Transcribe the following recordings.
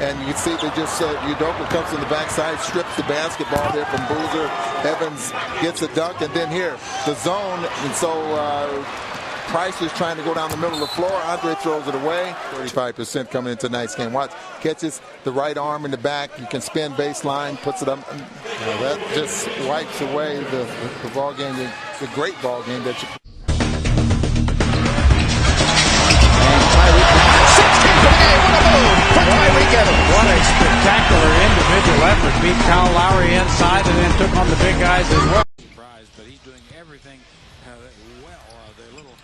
And you see they just, Udoka comes from the backside, strips the basketball there from Boozer. Evans gets a dunk, and then here, the zone. And so Price is trying to go down the middle of the floor. Andre throws it away. 35% coming into tonight's game. Watch, catches the right arm in the back. You can spin baseline, puts it up. That just wipes away the ball game, the great ball game that you. What a spectacular individual effort. Beat Kyle Lowry inside and then took on the big guys as well. But he's doing everything well. The little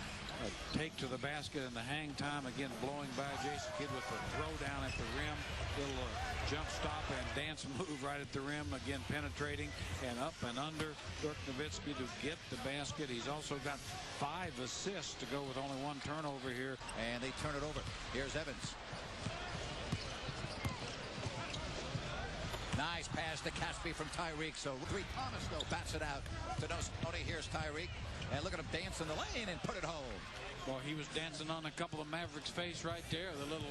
take to the basket and the hang time. Again, blowing by Jason Kidd with the throw down at the rim. Little jump stop and dance move right at the rim. Again, penetrating and up and under. Dirk Nowitzki to get the basket. He's also got 5 assists to go with only 1 turnover here. And they turn it over. Here's Evans. Nice pass to Caspi from Tyreke. So Thomas, though, bats it out to Nosconi. Here's Tyreke. And look at him dance in the lane and put it home. Well, he was dancing on a couple of Mavericks' face right there. The little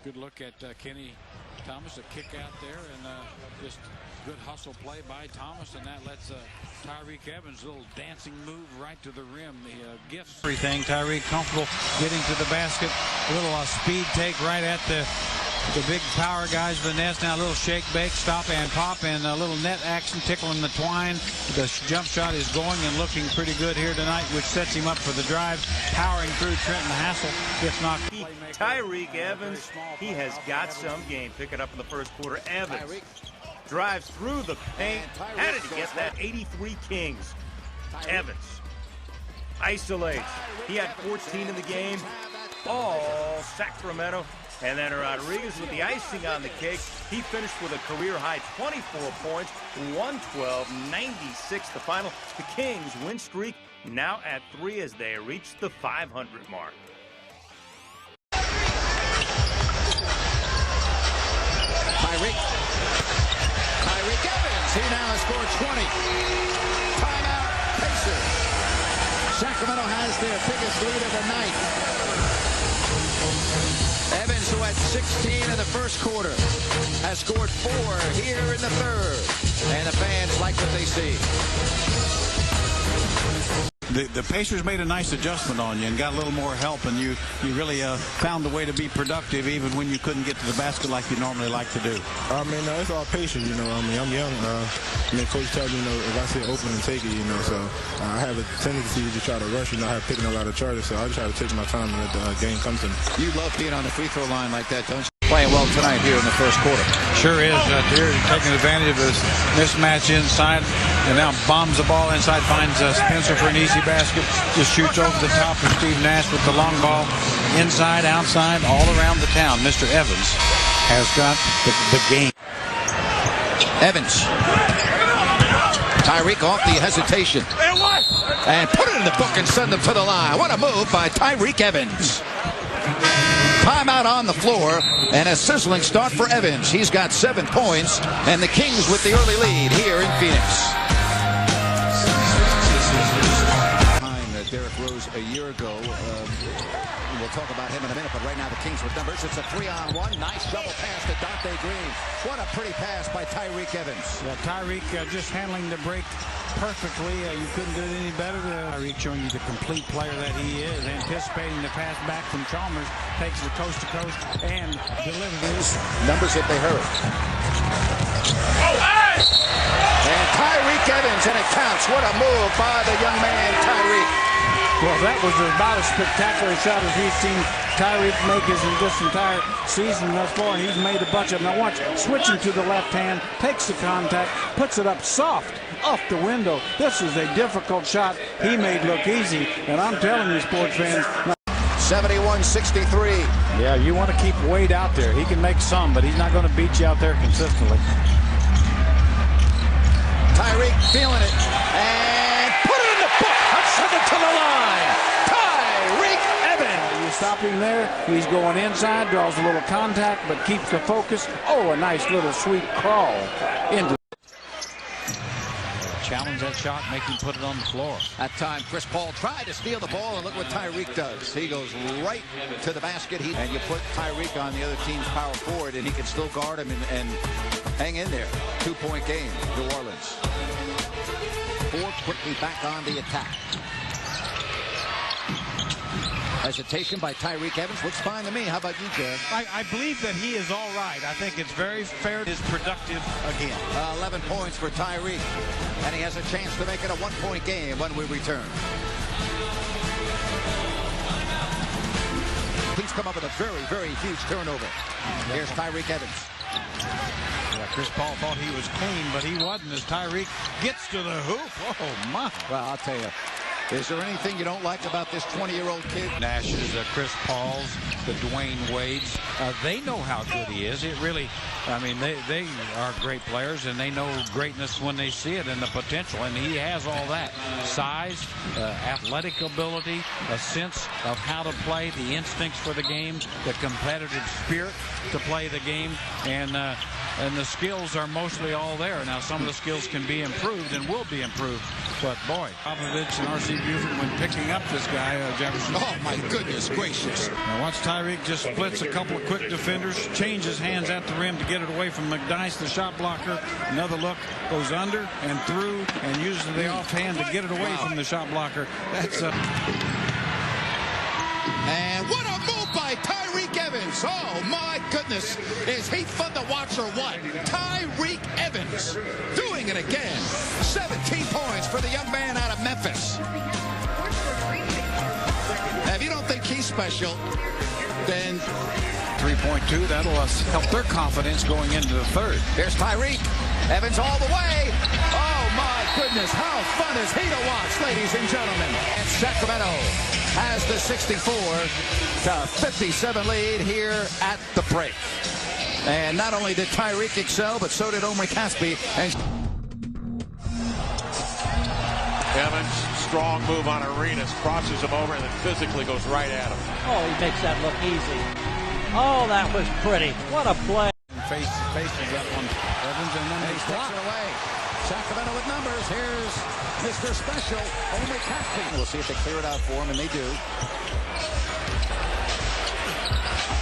good look at Kenny Thomas, a kick out there, and just good hustle play by Thomas, and that lets Tyreke Evans, a little dancing move right to the rim. The gifts. Everything, Tyreke comfortable getting to the basket. A little speed take right at the big power guys, Vanessa. Now a little shake, bake, stop and pop, and a little net action tickling the twine. The jump shot is going and looking pretty good here tonight, which sets him up for the drive. Powering through Trenton Hassel. Gets knocked. Tyreke Evans, he has got some game. Picking up in the first quarter. Evans drives through the paint. How did he get that? 83 Kings. Evans isolates. He had 14 in the game. All Sacramento. And then Rodriguez with the icing on the cake. He finished with a career-high 24 points, 112-96 the final. The Kings win streak now at 3 as they reach the 500 mark. Tyreke Evans, he now has scored 20. Timeout, Pacers. Sacramento has their biggest lead of the night. Evans, who had 16 in the first quarter, has scored 4 here in the third. And the fans like what they see. The Pacers made a nice adjustment on you and got a little more help, and you really found a way to be productive even when you couldn't get to the basket like you normally like to do. I mean, it's all patience, I'm young. Coach tells me, if I sit open and take it, so I have a tendency to try to rush, I have picking a lot of charges, so I just try to take my time and let the game come to me. You love being on the free throw line like that, don't you? Playing well tonight here in the first quarter. Sure is. Here taking advantage of this mismatch inside, and now bombs the ball inside, finds Spencer for an easy basket, just shoots over the top of Steve Nash with the long ball, inside, outside, all around the town. Mr. Evans has got the game. Evans. Tyreke off the hesitation. And put it in the book and send them to the line. What a move by Tyreke Evans. Timeout on the floor, and a sizzling start for Evans. He's got 7 points, and the Kings with the early lead here in Phoenix. Derrick Rose a year ago. We'll talk about him in a minute, but right now the Kings with numbers. It's a 3-on-1. Nice double pass to Dante Green. What a pretty pass by Tyreke Evans. Yeah, Tyreke just handling the break perfectly. You couldn't do it any better. Tyreke showing you the complete player that he is, anticipating the pass back from Chalmers, takes it coast to coast and delivers. Numbers if they hurry. And Tyreke Evans, and it counts. What a move by the young man, Tyreke. Well, that was about as spectacular shot as we've seen Tyreke make his in this entire season thus far, and he's made a bunch of them. Now watch, switching to the left hand, takes the contact, puts it up soft off the window. This is a difficult shot he made look easy, and I'm telling you, sports fans. 71-63. Yeah, you want to keep Wade out there. He can make some, but he's not going to beat you out there consistently. Tyreke feeling it, and put it in the book. Send it to the line. Tyreke Evans. You stop him there. He's going inside, draws a little contact, but keeps the focus. Oh, a nice little sweet crawl into. challenge that shot, make him put it on the floor. That time, Chris Paul tried to steal the ball, and look what Tyreke does. He goes right to the basket. And you put Tyreke on the other team's power forward, and he can still guard him and hang in there. 2-point game, New Orleans. Ford quickly back on the attack. Hesitation by Tyreke Evans. Looks fine to me. How about you, Jared? I believe that he is all right. I think it's very fair. Is productive again. 11 points for Tyreke. And he has a chance to make it a 1-point game when we return. He's come up with a very, very huge turnover. Here's Tyreke Evans. Yeah, Chris Paul thought he was clean, but he wasn't as Tyreke gets to the hoop. Oh, my. Well, I'll tell you. Is there anything you don't like about this 20-year-old kid? Nash's, Chris Paul's, the Dwayne Wade's. They know how good he is. It really, I mean, they are great players, and they know greatness when they see it and the potential. And he has all that. Size, athletic ability, a sense of how to play, the instincts for the game, the competitive spirit to play the game, and the skills are mostly all there. Now, some of the skills can be improved and will be improved. But, boy, Popovich and R.C. Buford, when picking up this guy, Jefferson. Oh, my goodness gracious. Now, watch Tyreke just splits a couple of quick defenders, changes hands at the rim to get it away from McDyess, the shot blocker. Another look, goes under and through, and uses the offhand to get it away from the shot blocker. That's a... And what a move by Tyreke Evans. Oh, my goodness. Is he fun to watch or what? Tyreke Evans doing it again. 17 points for the young man out of Memphis. Now, if you don't think he's special, then 3.2, that'll help their confidence going into the third. Here's Tyreke Evans all the way. Oh, my goodness. How fun is he to watch, ladies and gentlemen. And Sacramento has the 64-57 lead here at the break. And not only did Tyreke excel, but so did Omri Caspi. And Evans, strong move on Arenas, crosses him over and then physically goes right at him. Oh, he makes that look easy. Oh, that was pretty. What a play. Faces that one, Evans, and then he takes it away. Sacramento with numbers. Here's Mr. Special, Omri Caspi. We'll see if they clear it out for him, and they do.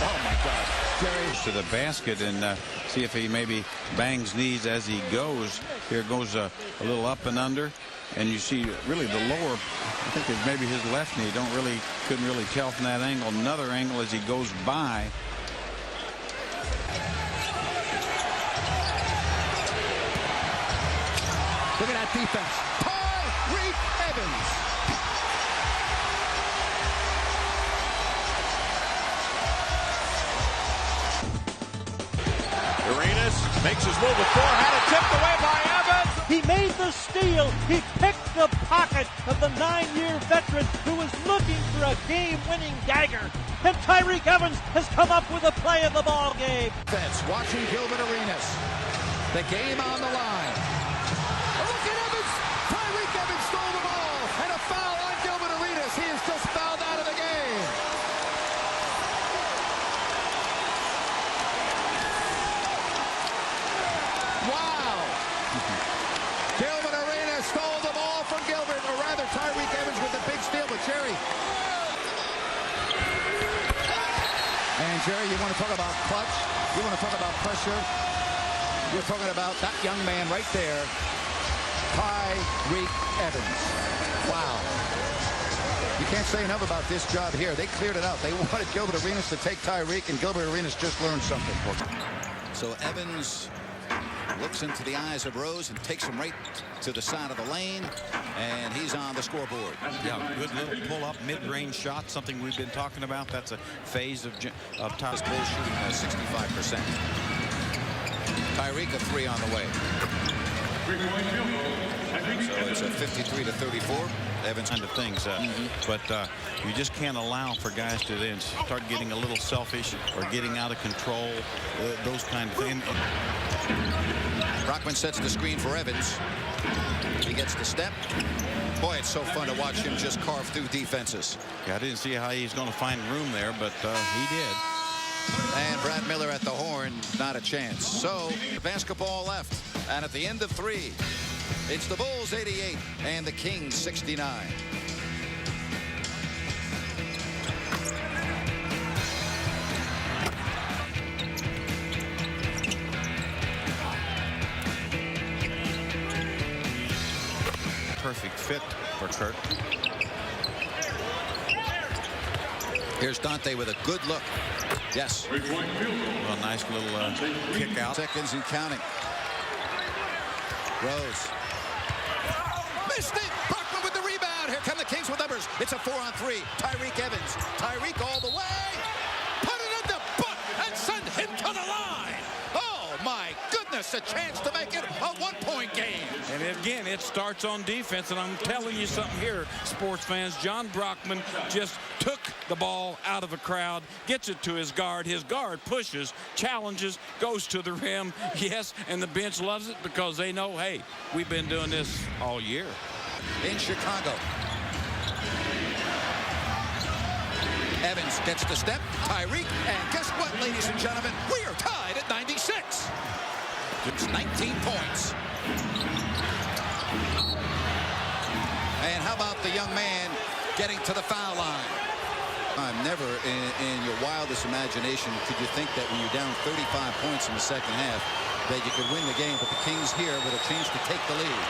Oh, my God. Jerry. To the basket and see if he maybe bangs knees as he goes. Here goes a little up and under. And you see really the lower, I think it's maybe his left knee. Couldn't really tell from that angle. Another angle as he goes by. Look at that defense. Tyreke Evans. Arenas makes his move with 4, had it tipped away by Evans. He made the steal. He picked the pocket of the 9-year veteran who was looking for a game-winning dagger. And Tyreke Evans has come up with a play of the ball game. Defense watching Gilbert Arenas. The game on the line. Look at Evans. Tyreke Evans stole the ball. And a foul on Gilbert Arenas. He is just fouled out of the game. Wow. Gilbert Arenas stole the ball from Gilbert, or rather Tyreke Evans with the big steal, but Jerry. And Jerry, you want to talk about clutch? You want to talk about pressure? You're talking about that young man right there, Tyreke Evans. Wow. You can't say enough about this job here. They cleared it out. They wanted Gilbert Arenas to take Tyreke, and Gilbert Arenas just learned something. So Evans looks into the eyes of Rose and takes him right to the side of the lane, and he's on the scoreboard. Yeah, good little pull-up, mid-range shot, something we've been talking about. That's a phase of top. Bull shooting 65%. Tyreke a 3 on the way. So it's a 53-34. Evans kind of things, but you just can't allow for guys to then start getting a little selfish or getting out of control, those kind of things. Brockman sets the screen for Evans. He gets the step. Boy, it's so fun to watch him just carve through defenses. Yeah, I didn't see how he's going to find room there, but he did. And Brad Miller at the horn, not a chance. So, basketball left. And at the end of 3, It's the Bulls 88 and the Kings 69. Perfect fit for Kurt. Here's Dante with a good look. Yes. Well, a nice little kick out. Seconds and counting. Rose. Missed it. Brockman with the rebound. Here come the Kings with numbers. It's a 4-on-3. Tyreke Evans. Tyreke all the way. Put it in the butt and send him to the line. Oh, my goodness. A chance to make it a one-point game. And again, it starts on defense. And I'm telling you something here, sports fans. John Brockman just took the ball out of a crowd, gets it to his guard. His guard pushes, challenges, goes to the rim. Yes, and the bench loves it because they know, hey, we've been doing this all year. In Chicago. Evans gets the step. Tyreke. And guess what, ladies and gentlemen? We are tied at 96. It's 19 points. And how about the young man getting to the foul line? Never in your wildest imagination could you think that when you're down 35 points in the second half that you could win the game, but the Kings here with a chance to take the lead.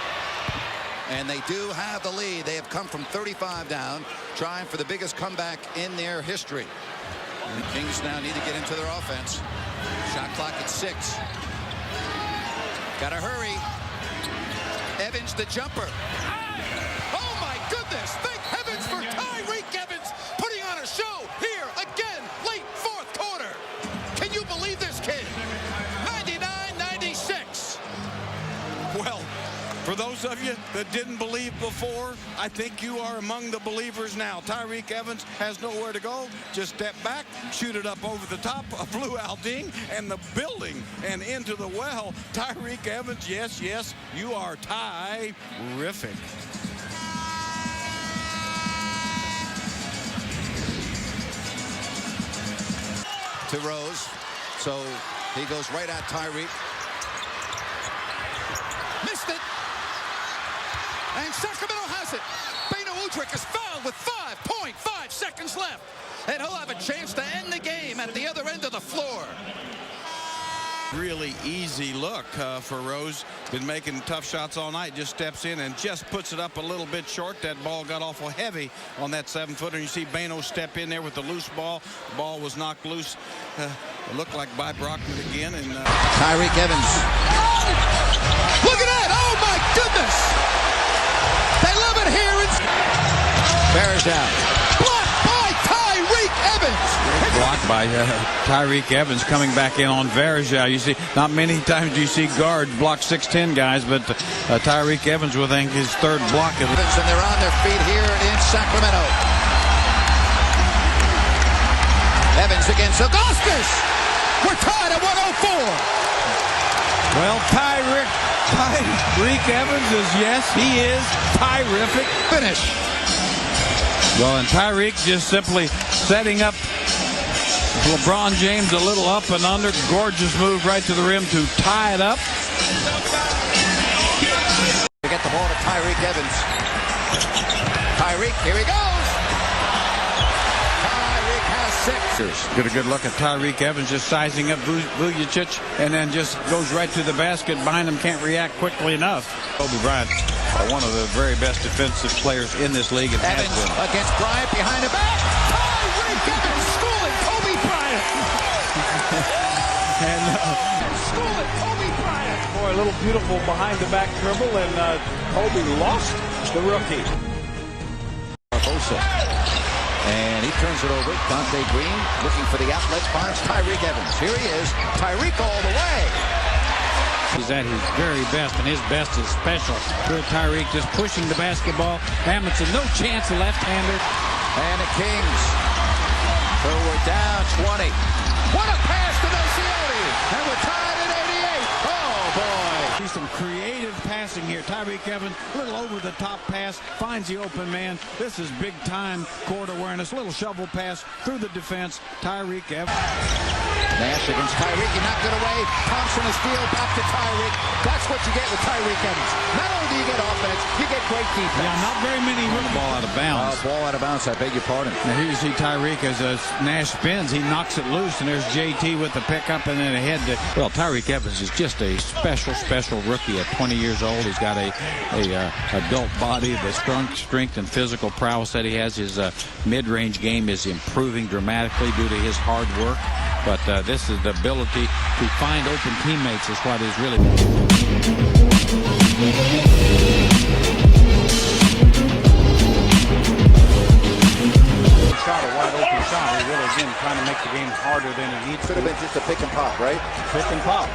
And they do have the lead. They have come from 35 down, trying for the biggest comeback in their history. And the Kings now need to get into their offense. Shot clock at 6. Gotta hurry. Evans the jumper. Oh my goodness! Thank heavens for Tyreke Evans putting on a show here again, late fourth quarter. Can you believe this kid? 99-96. Well, for those of you that didn't believe before, I think you are among the believers now. Tyreke Evans has nowhere to go. Just step back, shoot it up over the top, a blue Alding, and the building and into the well. Tyreke Evans, yes, yes, you are terrific. To Rose. So he goes right at Tyreke. Missed it. And Sacramento has it. Beno Udrih is fouled with 5.5 seconds left. And he'll have a chance to end the game at the other end of the floor. Really easy look for Rose. Been making tough shots all night. Just steps in and just puts it up a little bit short. That ball got awful heavy on that 7-footer. And you see Beno step in there with the loose ball. The ball was knocked loose. It looked like by Brockman again. And Tyreke Evans. Look at that! Oh my goodness! They love it here. Bears down. Blocked by Tyreke Evans. blocked by Tyreke Evans coming back in on Verja. You see, not many times do you see guards block 6'10" guys, but Tyreke Evans will think his third block. And they're on their feet here in Sacramento. Evans against Augustus. We're tied at 104. Well, Tyreke Evans is, yes, he is terrific. Finish. Well, and Tyreke just simply setting up LeBron James a little up and under. Gorgeous move right to the rim to tie it up. They get the ball to Tyreke Evans. Tyreke, here he goes. Tyreke has 6. Get a good look at Tyreke Evans just sizing up Vujacic and then just goes right to the basket. Behind him, can't react quickly enough. Kobe Bryant, one of the very best defensive players in this league. And Evans against Bryant behind the back. Tyreke Evans schooling Kobe Bryant. And schooling Kobe Bryant. Boy, a little beautiful behind the back dribble, and Kobe lost the rookie. Barbosa. And he turns it over. Dante Green looking for the outlets. Finds Tyreke Evans. Here he is. Tyreke all the way. He's at his very best, and his best is special. Good Tyreke just pushing the basketball. Hamilton, no chance, a left-hander. And the Kings. So we're down 20. What a pass to Nocioni. And we're tied at 88. Oh, boy. See some creative passing here. Tyreke Evans, a little over-the-top pass, finds the open man. This is big-time court awareness. Little shovel pass through the defense. Tyreke Evans. Nash against Tyreke. He knocked it away. Thompson from the steal, back to Tyreke. That's what you get with Tyreke Evans. Not only do you get offense, you get great defense. Yeah, not very many. Ball out of bounds. Ball out of bounds, I beg your pardon. Now here you see Tyreke as Nash spins. He knocks it loose, and there's JT with the pickup and then ahead. Well, Tyreke Evans is just a special rookie at 20 years old. He's got a adult body, the strength and physical prowess that he has. His mid-range game is improving dramatically due to his hard work. But this is the ability to find open teammates is what is really. Shot, a wide open shot. He really, again, trying to make the game harder than it needs to. Could have been just a pick and pop, right? Pick and pop.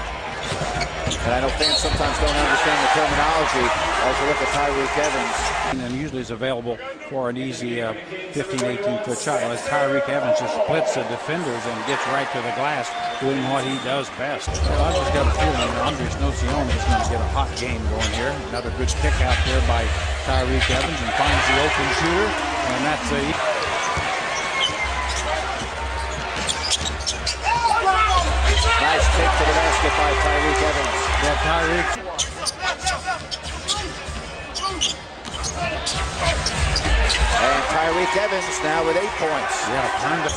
And I know fans sometimes don't understand the terminology as you look at Tyreke Evans. And usually is available for an easy 15, 18-foot shot. As Tyreke Evans just splits the defenders and gets right to the glass, doing what he does best. Well, I just got a feeling that Andres Nocione is going to get a hot game going here. Another good kick out there by Tyreke Evans and finds the open shooter. And that's a... Nice kick to the basket by Tyreke Evans. Yeah, Tyreke. And Tyreke Evans now with 8 points. Yeah, time to...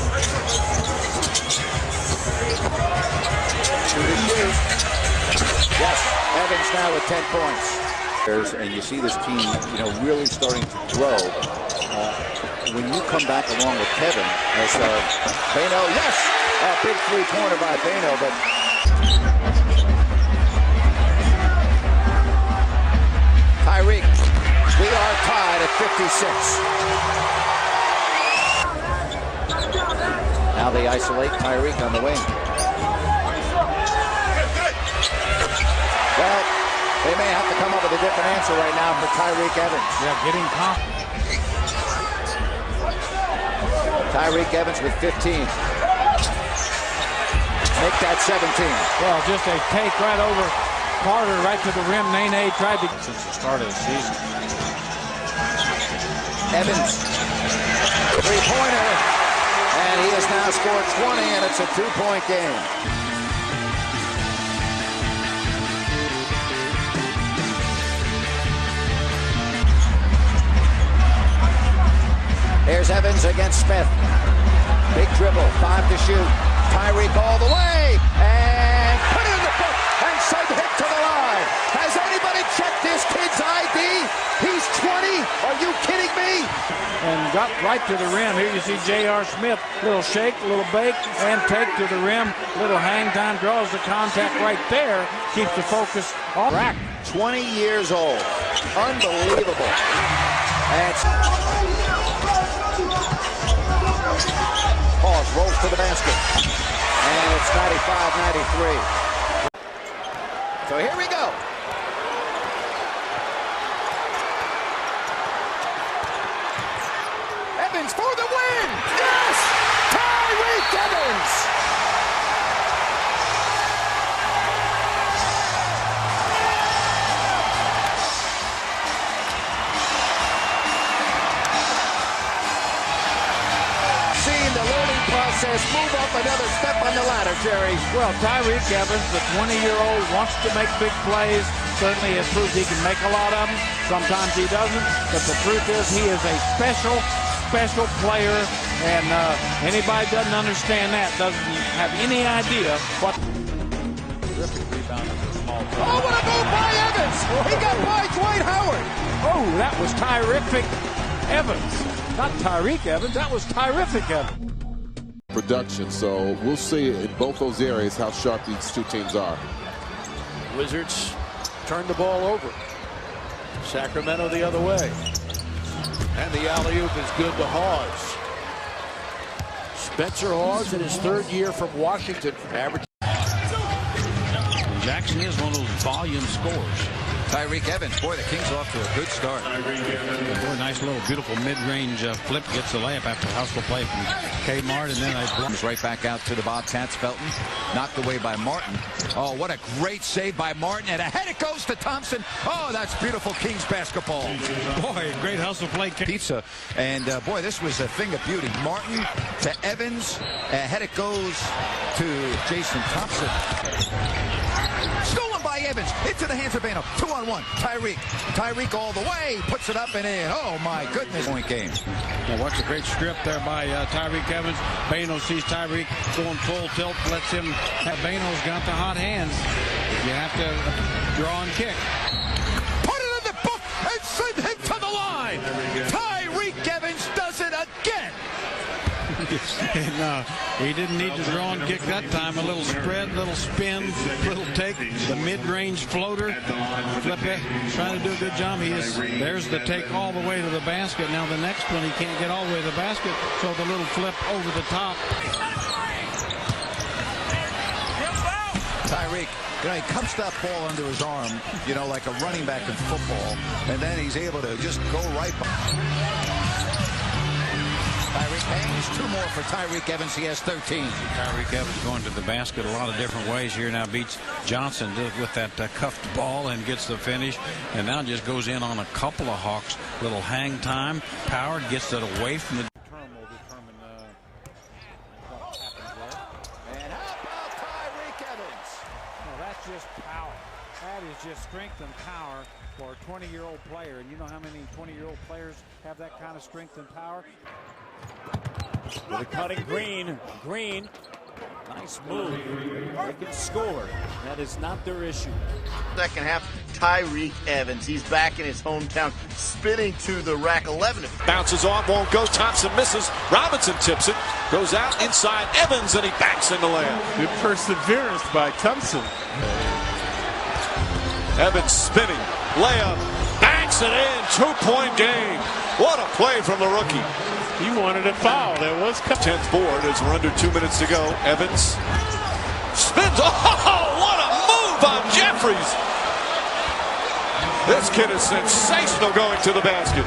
Yes, Evans now with 10 points. And you see this team, really starting to grow. When you come back along with Kevin as Bano, yes! A big three-pointer by Bano, but Tyreke, we are tied at 56. Now they isolate Tyreke on the wing. Well, they may have to come up with a different answer right now for Tyreke Evans. Yeah, getting confident. Tyreke Evans with 15. Make that 17. Well, just a take right over Carter, right to the rim. Nene tried to... Since the start of the season. Evans, three-pointer. And he has now scored 20, and it's a 2-point game. Here's Evans against Smith. Big dribble, 5 to shoot. Tyreke all the way, and put it in the book, and send hit to the line. Has anybody checked this kid's ID? He's 20. Are you kidding me? And got right to the rim. Here you see J.R. Smith. Little shake, little bake, and take to the rim. Little hang time, draws the contact right there. Keeps the focus off. Rack. 20 years old. Unbelievable. And pause, rolls to the basket. And it's 95-93. So here we go. Evans for the win! Yes! Tyreke Evans! Says move up another step on the ladder, Jerry. Well, Tyreke Evans, the 20-year-old, wants to make big plays. Certainly has proved he can make a lot of them. Sometimes he doesn't. But the truth is he is a special player. And anybody doesn't understand that doesn't have any idea what... Terrific rebound at the small time. Oh, what a move by Evans! He got by Dwight Howard. Oh, that was Tyreke Evans. Not Tyreke Evans, that was Tyreke Evans. Production, so we'll see in both those areas how sharp these two teams are. Wizards turn the ball over. Sacramento the other way. And the alley-oop is good to Hawes. Spencer Hawes in his third year from Washington. Average. Jackson is one of those volume scorers. Tyreke Evans, boy, the Kings off to a good start. Boy, nice little beautiful mid-range flip, gets the layup after hustle play from Kmart, and then they comes right back out to the Bobcats. Felton knocked away by Martin. Oh, what a great save by Martin, and ahead it goes to Thompson. Oh, that's beautiful Kings basketball. Boy, great hustle play. Pizza, and boy, this was a thing of beauty. Martin to Evans, ahead it goes to Jason Thompson. into the hands of Bano. 2-on-1. Tyreke all the way. Puts it up and in. Oh, my goodness. Point game. Now watch a great strip there by Tyreke Evans. Bano sees Tyreke going full tilt. Lets him have. Bano's got the hot hands. You have to draw and kick. Put it in the book and send him to the line. Tyreke Evans does it again. No, he didn't need to draw and kick that time. A little spread, little spin, little take, the mid-range floater. Flip it, trying to do a good job. There's the take all the way to the basket. Now the next one, he can't get all the way to the basket, so the little flip over the top. Tyreke, he cups that ball under his arm, like a running back in football, and then he's able to just go right by. Tyreke Evans, 2 more for Tyreke Evans. He has 13. Tyreke Evans going to the basket a lot of different ways here. Now beats Johnson with that cuffed ball and gets the finish. And now just goes in on a couple of Hawks. Little hang time. Power gets it away from the. Term will determine what happens there. And how about Tyreke Evans? Now that's just power. That is just strength and power for a 20-year-old player. And you know how many 20-year-old players have that kind of strength and power? With a cutting Green. Green. Nice move. They can score. That is not their issue. Second half, Tyreke Evans. He's back in his hometown, spinning to the rack. 11. Bounces on, won't go. Thompson misses. Robinson tips it. Goes out inside Evans, and he backs in the layup. Good perseverance by Thompson. Evans spinning. Layup. Backs it in. 2-point game. What a play from the rookie. He wanted a foul. There was 10th board as we're under 2 minutes to go. Evans spins. Oh, what a move on Jeffries. This kid is sensational going to the basket.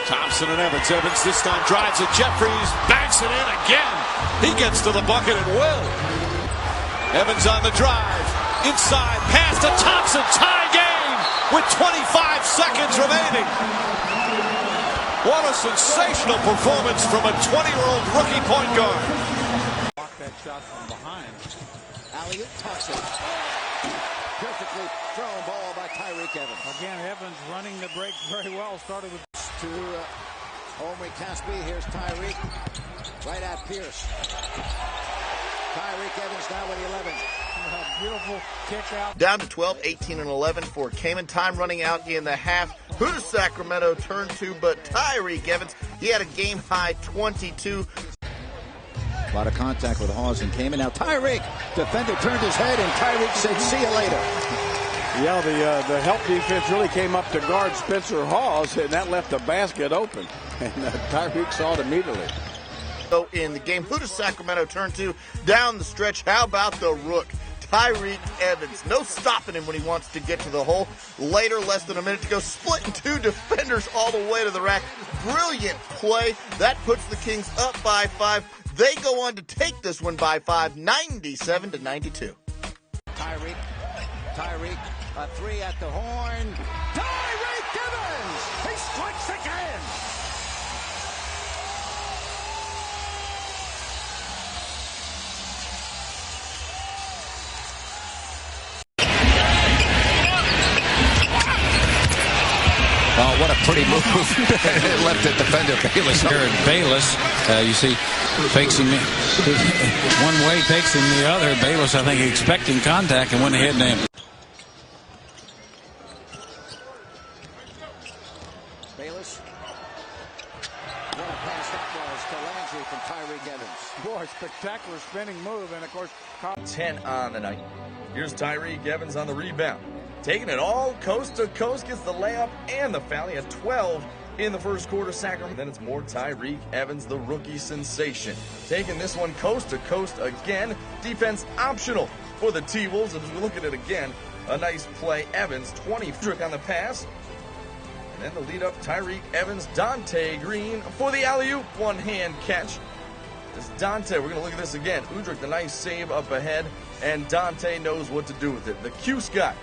Thompson and Evans. Evans this time drives at Jeffries. Banks it in again. He gets to the bucket at will. Evans on the drive. Inside. Pass to Thompson. Tie game with 25 seconds remaining. What a sensational performance from a 20-year-old rookie point guard. Block that shot from behind. Alley-oop Thompson. Perfectly thrown ball by Tyreke Evans. Again, Evans running the break very well. Started with to Omri Caspi. Here's Tyreke. Right at Pierce. Tyreke Evans now with 11. Beautiful kick out. Down to 12, 18, and 11 for Kamen. Time running out in the half. Who does Sacramento turn to but Tyreke Evans? He had a game-high 22. A lot of contact with Hawes and Kamen. Now Tyreke, defender turned his head, and Tyreke said, see you later. Yeah, the help defense really came up to guard Spencer Hawes, and that left the basket open. And Tyreke saw it immediately. So in the game, who does Sacramento turn to down the stretch? How about the rook? Tyreke Evans. No stopping him when he wants to get to the hole. Later, less than a minute to go, splitting 2 defenders all the way to the rack. Brilliant play. That puts the Kings up by 5. They go on to take this one by 5, 97-92. Tyreke, a 3 at the horn. Tyreke Evans! He strikes again! Oh, what a pretty move. Left it defender Bayless. Here at Bayless, you see, fakes him one way, takes him the other. Bayless, I think, expecting contact and went ahead and Bayless. What a pass that was to Landry from Tyreke Evans. Boy, spectacular spinning move, and of course, 10 on the night. Here's Tyreke Evans on the rebound. Taking it all coast to coast, gets the layup and the foul. He had 12 in the first quarter. Sacramento. Then it's more Tyreke Evans, the rookie sensation. Taking this one coast to coast again. Defense optional for the T-Wolves. As we look at it again, a nice play. Evans, 20 on the pass. And then the lead up, Tyreke Evans, Dante Green for the alley-oop. One-hand catch. It's Dante. We're going to look at this again. Udrich, the nice save up ahead. And Dante knows what to do with it. The Cuse guy.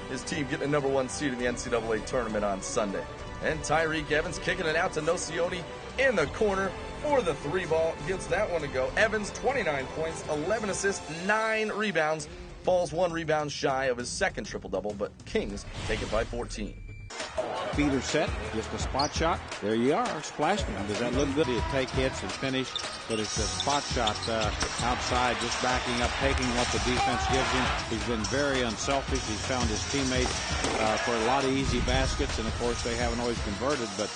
His team getting the #1 seed in the NCAA tournament on Sunday. And Tyreke Evans kicking it out to Nocioni in the corner for the 3 ball. Gets that one to go. Evans, 29 points, 11 assists, 9 rebounds falls 1 rebound shy of his second triple-double, but Kings take it by 14. Feeder set, just a spot shot. There you are, splashing. Does that look good? He'd take hits and finish, but it's a spot shot outside, just backing up, taking what the defense gives him. He's been very unselfish. He's found his teammates for a lot of easy baskets, and of course they haven't always converted, but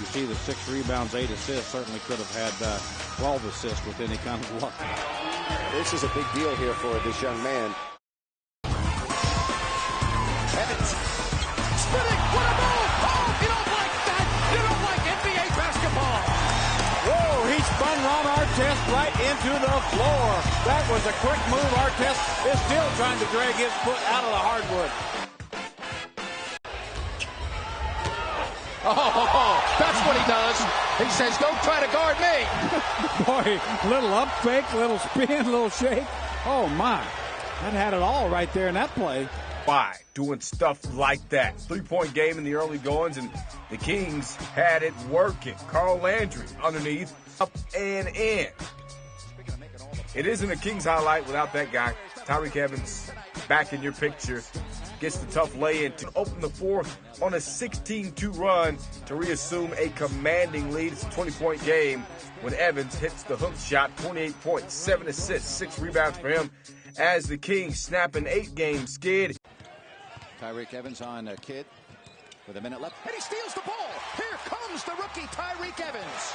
you see the 6 rebounds, 8 assists, certainly could have had 12 assists with any kind of luck. This is a big deal here for this young man. Evans. Spinning, what a move! Oh, if you don't like that, you don't like NBA basketball. Whoa, he spun Ron Artest right into the floor. That was a quick move. Artest is still trying to drag his foot out of the hardwood. Oh, that's what he does. He says, don't try to guard me. Boy, little up fake, little spin, little shake. Oh, my. That had it all right there in that play. Why? Doing stuff like that. 3-point game in the early goings, and the Kings had it working. Carl Landry underneath, up and in. It isn't a Kings highlight without that guy. Tyreke Evans back in your picture. Gets the tough lay-in to open the fourth on a 16-2 run to reassume a commanding lead. It's a 20-point game when Evans hits the hook shot. 28 points, 7 assists, 6 rebounds for him as the Kings snap an 8-game skid. Tyreke Evans on a Kidd with a minute left, and he steals the ball. Here comes the rookie Tyreke Evans.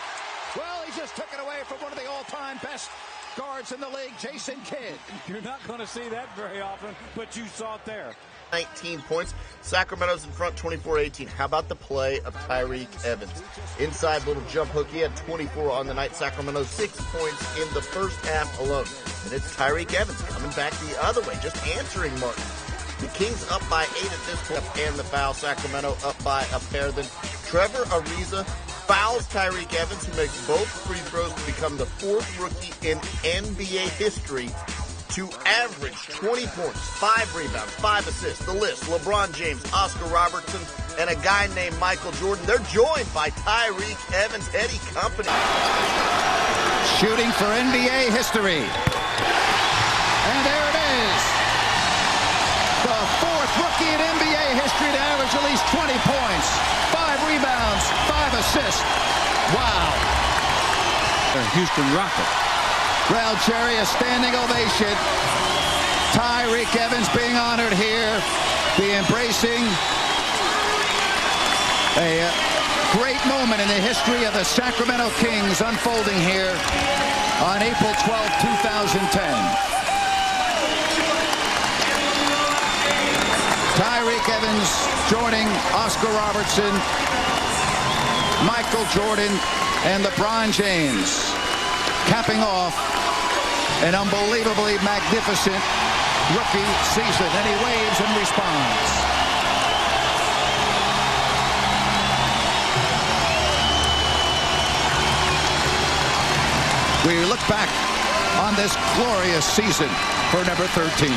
Well, he just took it away from one of the all-time best guards in the league, Jason Kidd. You're not going to see that very often, but you saw it there. 19 points. Sacramento's in front 24-18. How about the play of Tyreke Evans? Inside little jump hook. He had 24 on the night. Sacramento 6 points in the first half alone. And it's Tyreke Evans coming back the other way, just answering Martin. The Kings up by 8 at this point, and the foul. Sacramento up by a pair. Then Trevor Ariza fouls Tyreke Evans, who makes both free throws to become the 4th rookie in NBA history to average 20 points, 5 rebounds, 5 assists. The list: LeBron James, Oscar Robertson, and a guy named Michael Jordan. They're joined by Tyreke Evans, Eddie Company. Shooting for NBA history. And there it is. The 4th rookie in NBA history to average at least 20 points, 5 rebounds, 5 assists. Wow. Houston Rockets. Well, Jerry, a standing ovation. Tyreke Evans being honored here, be embracing a great moment in the history of the Sacramento Kings unfolding here on April 12, 2010. Tyreke Evans joining Oscar Robertson, Michael Jordan, and LeBron James, capping off an unbelievably magnificent rookie season. And he waves and responds. We look back on this glorious season for number 13.